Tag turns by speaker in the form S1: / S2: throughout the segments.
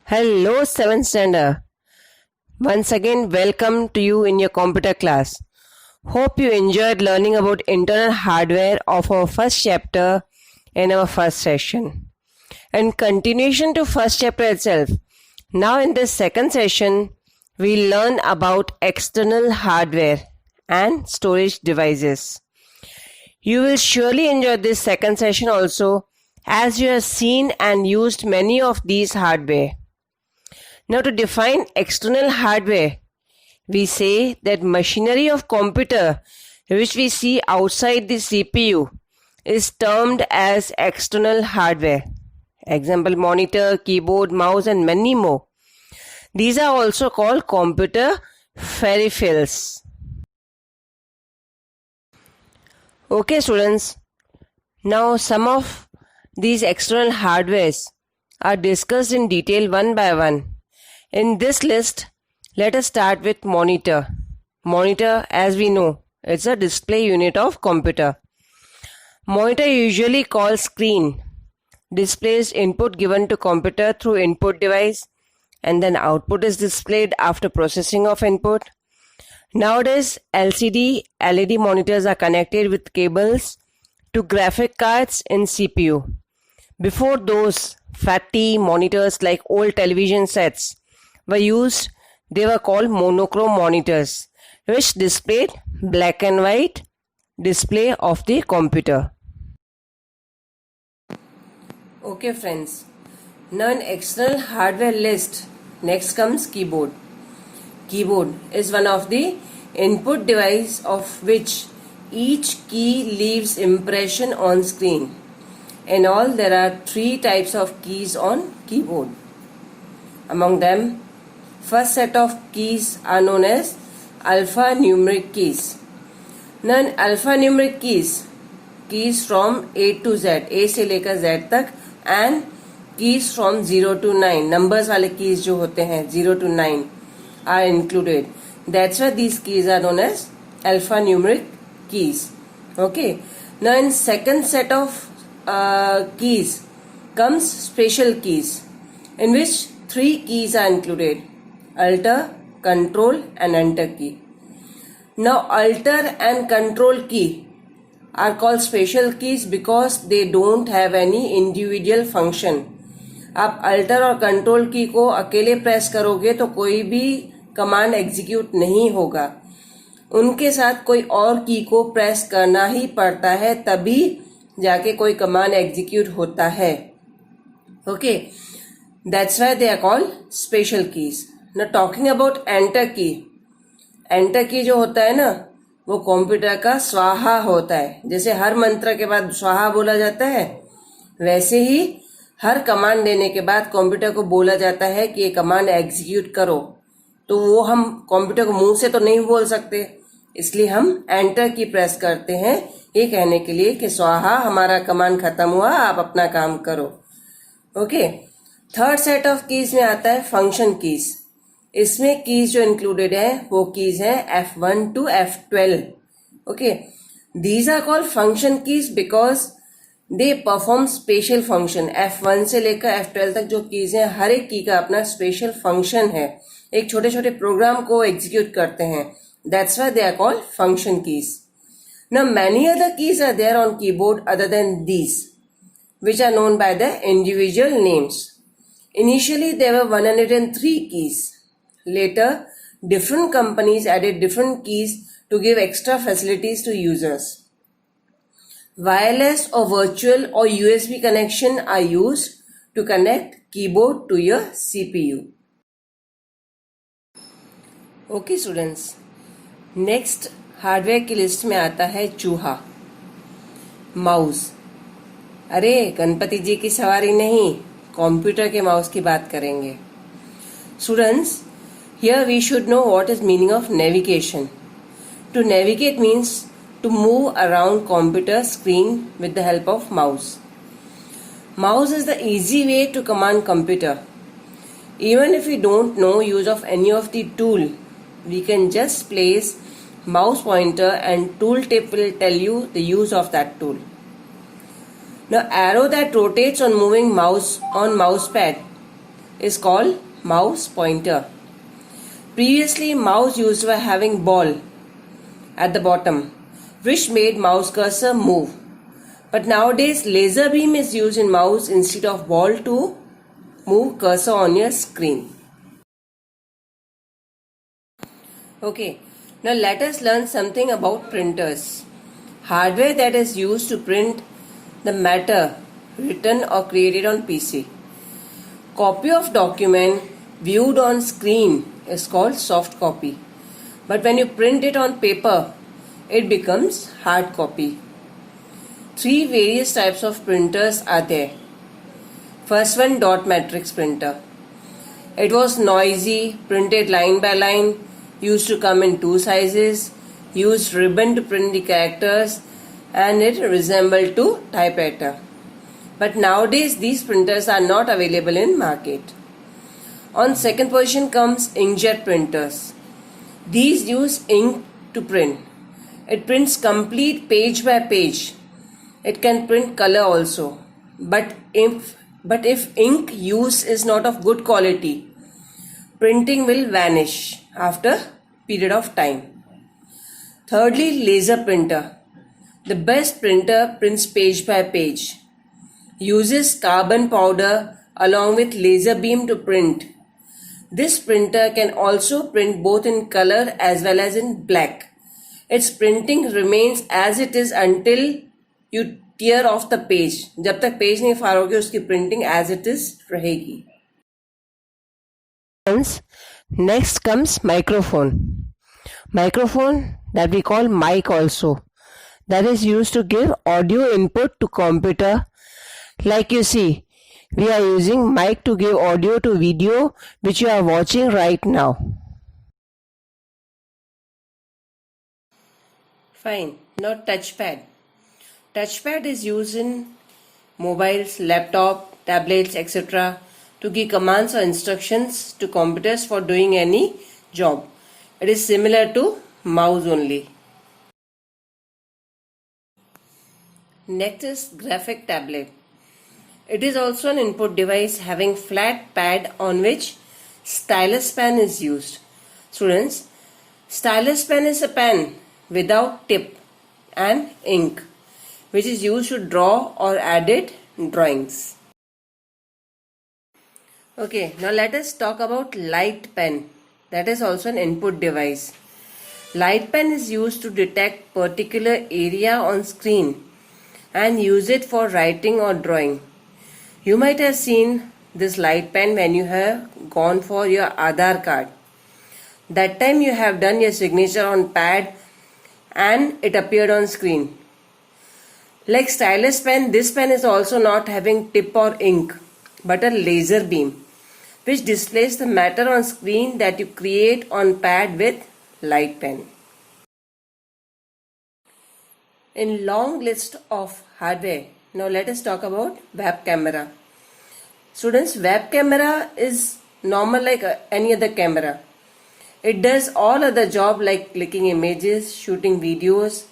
S1: Hello, 7th standard. Once again, welcome to you in your computer class. Hope you enjoyed learning about internal hardware of our first chapter in our first session. And continuation to first chapter itself. Now in this second session, we learn about external hardware and storage devices. You will surely enjoy this second session also, as you have seen and used many of these hardware. Now to define external hardware, we say that machinery of computer which we see outside the CPU is termed as external hardware. Example, monitor, keyboard, mouse and many more. These are also called computer peripherals. Okay students, now some of these external hardwares are discussed in detail one by one. In this list, let us start with monitor. Monitor, as we know, it's a display unit of computer. Monitor, usually called screen, displays input given to computer through input device, and then output is displayed after processing of input. Nowadays, LCD, LED monitors are connected with cables to graphic cards in CPU. Before those, fatty monitors like old television sets were used. They were called monochrome monitors, which displayed black and white display of the computer. Okay friends, now in external hardware list, next comes keyboard. Keyboard is one of the input device of which each key leaves impression on screen. In all, there are 3 types of keys on keyboard. Among them, first set of keys are known as alphanumeric keys. Now in alphanumeric keys from A to Z, A से लेकर Z तक, and keys from 0 to 9, numbers वाले keys जो होते हैं 0 to 9 are included. That's why these keys are known as alphanumeric keys. Okay. Now in second set of keys comes special keys, in which 3 keys are included: Alter, Control and Enter key. Now Alter and Control key are called special keys because they don't have any individual function. आप Alter और Control की को अकेले press करोगे तो कोई भी command execute नहीं होगा. उनके साथ कोई और की को प्रेस करना ही पड़ता है, तभी जाके कोई कमांड एग्जीक्यूट होता है. Okay, that's why they are called special keys. Now talking about enter key. Enter key जो होता है ना, वो कंप्यूटर का स्वाहा होता है. जैसे हर मंत्र के बाद स्वाहा बोला जाता है, वैसे ही हर कमांड देने के बाद कंप्यूटर को बोला जाता है कि ये कमांड एग्जीक्यूट करो. तो वो हम कंप्यूटर को मुंह से तो नहीं बोल सकते, इसलिए हम एंटर की प्रेस करते हैं ये कहने के लिए कि स्वाहा हमारा कमांड खत्म हुआ, आप अपना काम करो. Okay, third set of keys में आता है फंक्शन कीज. इसमें कीज जो इंक्लूडेड है वो कीज है F1 to F12. Okay, these are called function keys because they perform special function. F1 से लेकर F12 तक जो कीज है, हर एक की का अपना स्पेशल फंक्शन है. एक छोटे छोटे प्रोग्राम को एग्जीक्यूट करते हैं. That's why they are called function keys. Now many other keys are there on keyboard other than these, which are known by the individual names. Initially there were 103 keys. Later, different companies added different keys to give extra facilities to users. Wireless or virtual or USB connection are used to connect keyboard to your CPU. Okay students, next hardware की list में आता है चूहा, mouse. अरे गणपति जी की सवारी नहीं, computer के माउस की बात करेंगे. Students, here we should know what is meaning of navigation. To navigate means to move around computer screen with the help of mouse. Mouse is the easy way to command computer. Even if you don't know use of any of the tool, we can just place mouse pointer and tooltip will tell you the use of that tool. Now arrow that rotates on moving mouse on mousepad is called mouse pointer. Previously, mouse used were having ball at the bottom, which made mouse cursor move. But nowadays, laser beam is used in mouse instead of ball to move cursor on your screen. Okay, now let us learn something about printers. Hardware that is used to print the matter written or created on PC. Copy of document viewed on screen is called soft copy. But when you print it on paper, it becomes hard copy. Three various types of printers are there. First one, dot matrix printer. It was noisy, printed line by line, used to come in two sizes, used ribbon to print the characters, and it resembled to typewriter. But nowadays these printers are not available in market. On second position comes inkjet printers. These use ink to print. It prints complete page by page. It can print color also. But if ink use is not of good quality, printing will vanish after period of time. Thirdly, laser printer. The best printer prints page by page. Uses carbon powder along with laser beam to print. This printer can also print both in color as well as in black. Its printing remains as it is until you tear off the page. जब तक page नहीं फाड़ोगे उसकी printing as it is रहेगी. Next comes microphone. Microphone that we call mic also. That is used to give audio input to computer. Like you see, we are using mic to give audio to video which you are watching right now. Fine. Now touchpad. Touchpad is used in mobiles, laptop, tablets, etc. to give commands or instructions to computers for doing any job. It is similar to mouse only. Next is graphic tablet. It is also an input device having flat pad on which stylus pen is used. Students, stylus pen is a pen without tip and ink which is used to draw or edit drawings. Okay, now let us talk about light pen. That is also an input device. Light pen is used to detect particular area on screen and use it for writing or drawing. You might have seen this light pen when you have gone for your Aadhaar card. That time you have done your signature on pad and it appeared on screen. Like stylus pen, this pen is also not having tip or ink but a laser beam which displays the matter on screen that you create on pad with light pen. In long list of hardware, now let us talk about web camera. Students, web camera is normal like any other camera. It does all other job like clicking images, shooting videos,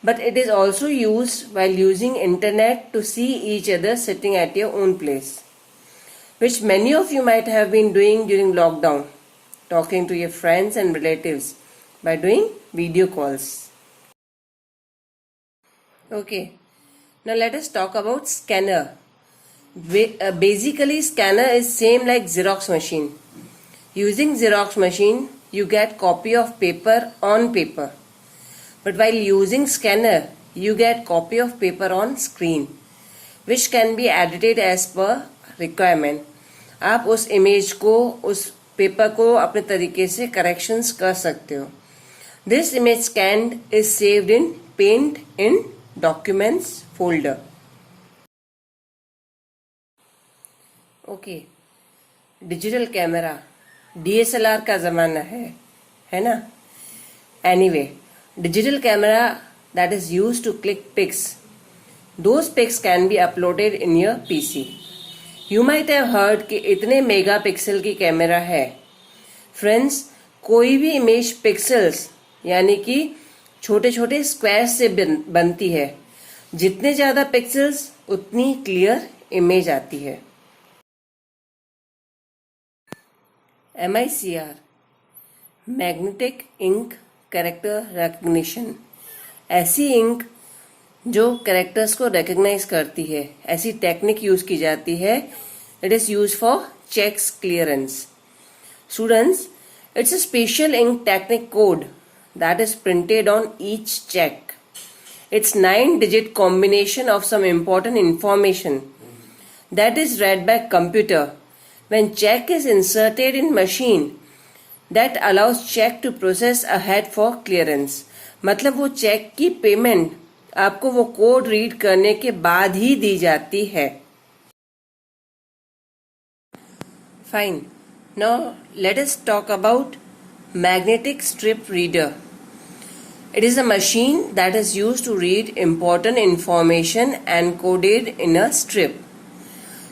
S1: but it is also used while using internet to see each other sitting at your own place, which many of you might have been doing during lockdown, talking to your friends and relatives by doing video calls. Okay, now let us talk about scanner. Basically, scanner is same like Xerox machine. Using Xerox machine, you get copy of paper on paper. But while using scanner, you get copy of paper on screen, which can be edited as per requirement. आप उस image को, उस paper को अपने तरीके से corrections कर सकते हो. This image scanned is saved in Paint in Documents folder. Okay, digital camera DSLR का ज़माना है ना? Anyway, digital camera that is used to click pics. Those pics can be uploaded in your PC. You might have heard कि इतने megapixel की camera है. Friends, कोई भी इमेज पिक्सल्स यानी कि छोटे छोटे स्क्वायर्स से बनती है. जितने ज़्यादा पिक्सल्स उतनी क्लियर इमेज आती है. MICR, magnetic ink character recognition. ऐसी इंक जो कैरेक्टर्स को रिकग्नाइज करती है, ऐसी टेक्निक यूज की जाती है। It is use for checks clearance. Students, it's a special ink technique code that is printed on each check. It's 9-digit combination of some important information that is read by computer when check is inserted in machine that allows check to process ahead for clearance. मतलब वो check की payment आपको वो code read करने के बाद ही दी जाती है। Fine. Now let us talk about magnetic strip reader. It is a machine that is used to read important information encoded in a strip.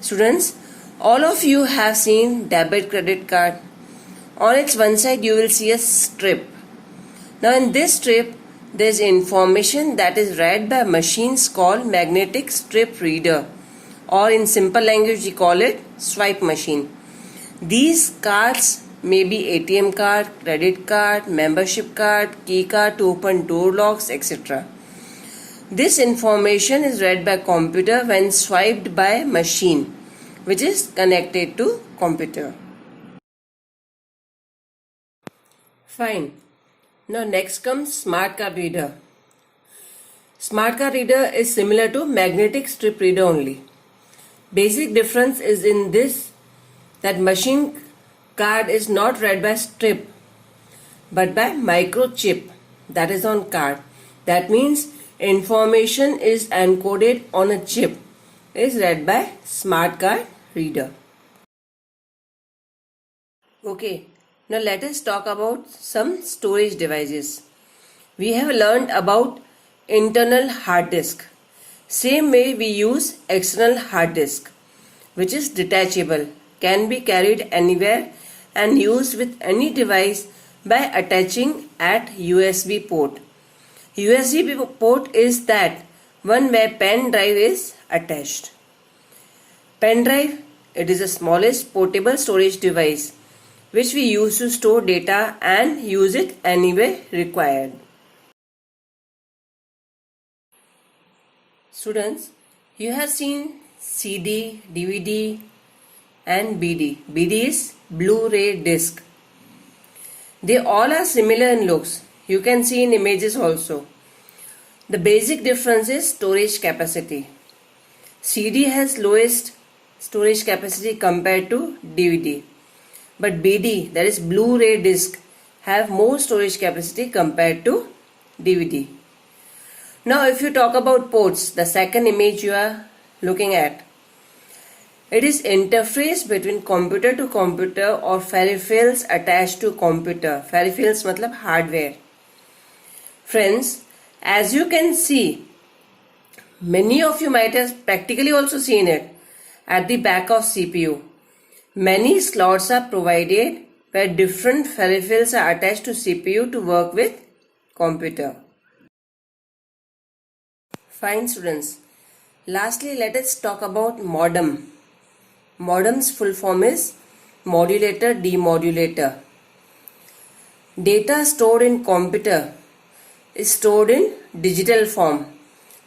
S1: Students, all of you have seen debit credit card. On its one side you will see a strip. Now in this strip there is information that is read by machines called magnetic strip reader, or in simple language we call it swipe machine. These cards may be ATM card, credit card, membership card, key card to open door locks, etc. This information is read by computer when swiped by machine, which is connected to computer. Fine. Now next comes smart card reader. Smart card reader is similar to magnetic strip reader only. Basic difference is in this, that machine card is not read by strip but by microchip that is on card. That means information is encoded on a chip is read by smart card reader. Okay, now let us talk about some storage devices. We have learned about internal hard disk. Same way we use external hard disk, which is detachable, can be carried anywhere and used with any device by attaching at USB port. USB port is that one where pen drive is attached. Pen drive, it is the smallest portable storage device which we use to store data and use it anywhere required. Students, you have seen CD, DVD and BD. BD is Blu-ray disc. They all are similar in looks. You can see in images also. The basic difference is storage capacity. CD has lowest storage capacity compared to DVD. But BD, that is Blu-ray disc, have more storage capacity compared to DVD. Now if you talk about ports, the second image you are looking at, it is interface between computer to computer or peripherals attached to computer. Peripherals matlab hardware. Friends, as you can see, many of you might have practically also seen it at the back of CPU. Many slots are provided where different peripherals are attached to CPU to work with computer. Fine students. Lastly, let us talk about modem. Modem's full form is modulator demodulator. Data stored in computer is stored in digital form,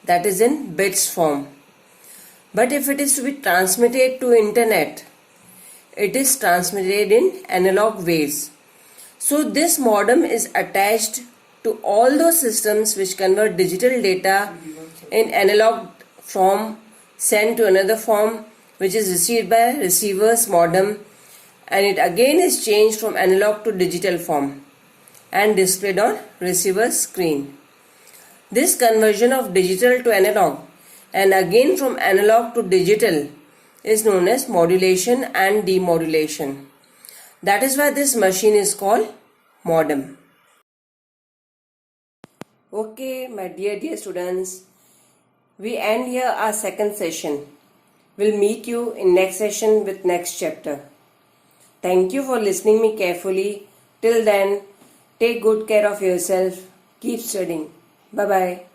S1: that is in bits form. But if it is to be transmitted to internet, it is transmitted in analog waves. So this modem is attached to all those systems which convert digital data in analog form, sent to another form, which is received by receiver's modem, and it again is changed from analog to digital form and displayed on receiver's screen. This conversion of digital to analog and again from analog to digital is known as modulation and demodulation. That is why this machine is called modem. Okay, my dear students, we end here our second session. We'll meet you in next session with next chapter. Thank you for listening me carefully. Till then, take good care of yourself. Keep studying. Bye-bye.